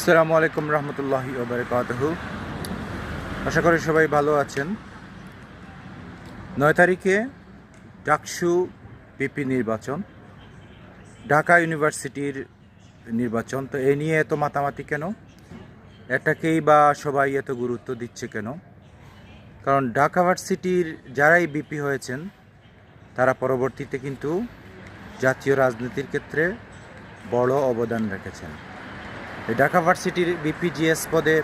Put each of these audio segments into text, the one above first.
আসসালামু আলাইকুম রহমতুল্লাহি ওয়া বারাকাতুহু। আশা করি সবাই ভালো আছেন। 9 তারিখে ডাকসু পিপি নির্বাচন, ঢাকা ইউনিভার্সিটির নির্বাচন। তো এ নিয়ে এত মাতামাতি কেন? এটাকেই বা সবাই এত গুরুত্ব দিচ্ছে কেন? কারণ ঢাকা ভার্সিটির যারাই বিপি হয়েছেন তারা পরবর্তীতে কিন্তু জাতীয় রাজনীতির ক্ষেত্রে বড় অবদান রেখেছেন। এই ঢাকা ভার্সিটির বিপিজিএস পদে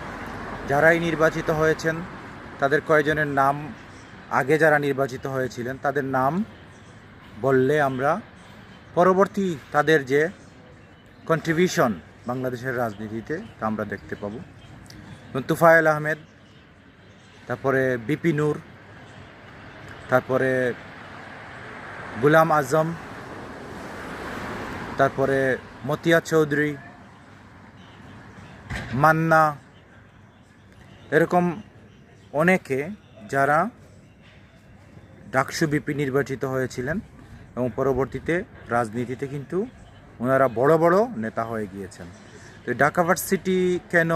যারাই নির্বাচিত হয়েছেন তাদের কয়েকজনের নাম, আগে যারা নির্বাচিত হয়েছিলেন তাদের নাম বললে আমরা পরবর্তী তাদের যে কন্ট্রিবিউশন বাংলাদেশের রাজনীতিতে তা আমরা দেখতে পাবো। তুফায়েল আহমেদ, তারপরে বিপি নূর, তারপরে গুলাম আজম, তারপরে মতিয়া চৌধুরী, মান্না, এরকম অনেকে যারা ডাকসু বিপি নির্বাচিত হয়েছিলেন এবং পরবর্তীতে রাজনীতিতে কিন্তু ওনারা বড় বড় নেতা হয়ে গিয়েছেন। তো ঢাকা ভার্সিটি কেন,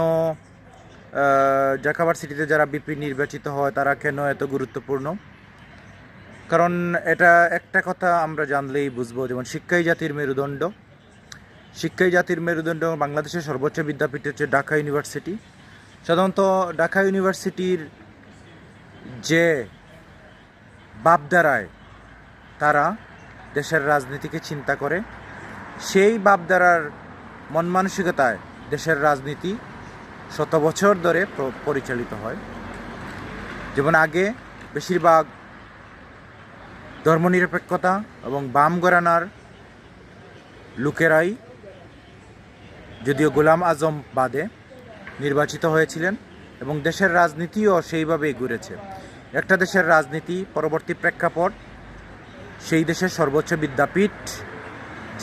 ঢাকা ভার্সিটিতে যারা বিপি নির্বাচিত হয় তারা কেন এত গুরুত্বপূর্ণ? কারণ এটা একটা কথা আমরা জানলেই বুঝবো, যেমন শিক্ষাই জাতির মেরুদণ্ড। শিক্ষাই জাতির মেরুদণ্ড, বাংলাদেশের সর্বোচ্চ বিদ্যাপীঠ হচ্ছে ঢাকা ইউনিভার্সিটি। সাধারণত ঢাকা ইউনিভার্সিটির যে ভাবধারায় তারা দেশের রাজনীতিকে চিন্তা করে, সেই ভাবধারার মন মানসিকতায় দেশের রাজনীতি শত বছর ধরে পরিচালিত হয়। যেমন আগে বেশিরভাগ ধর্মনিরপেক্ষতা এবং বাম ঘরানার লোকেরাই, যদিও গোলাম আজম বাদে, নির্বাচিত হয়েছিলেন এবং দেশের রাজনীতিও সেইভাবেই ঘুরেছে। একটা দেশের রাজনীতি পরবর্তী প্রেক্ষাপট সেই দেশের সর্বোচ্চ বিদ্যাপীঠ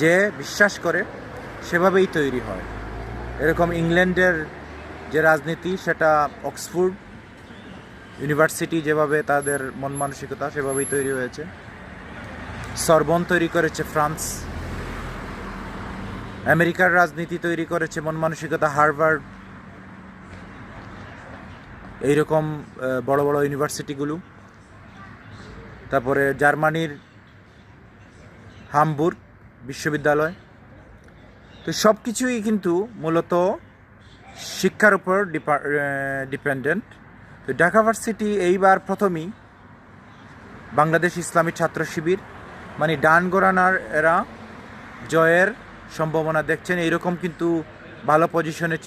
যে বিশ্বাস করে সেভাবেই তৈরি হয়। এরকম ইংল্যান্ডের যে রাজনীতি সেটা অক্সফোর্ড ইউনিভার্সিটি যেভাবে তাদের মন মানসিকতা সেভাবেই তৈরি হয়েছে। সরবন তৈরি করেছে ফ্রান্স। আমেরিকার রাজনীতি তৈরি করেছে মন মানসিকতা হার্ভার্ড, এইরকম বড় বড় ইউনিভার্সিটিগুলো। তারপরে জার্মানির হামবুর্গ বিশ্ববিদ্যালয়। তো সব কিছুই কিন্তু মূলত শিক্ষার উপর ডিপেন্ডেন্ট। তো ঢাকা ভার্সিটি এইবার প্রথমেই বাংলাদেশ ইসলামী ছাত্র শিবির মানে ডান ঘরানার এরা জয়ের সম্ভাবনা দেখছেন। এইরকম কিন্তু ভালো পজিশনে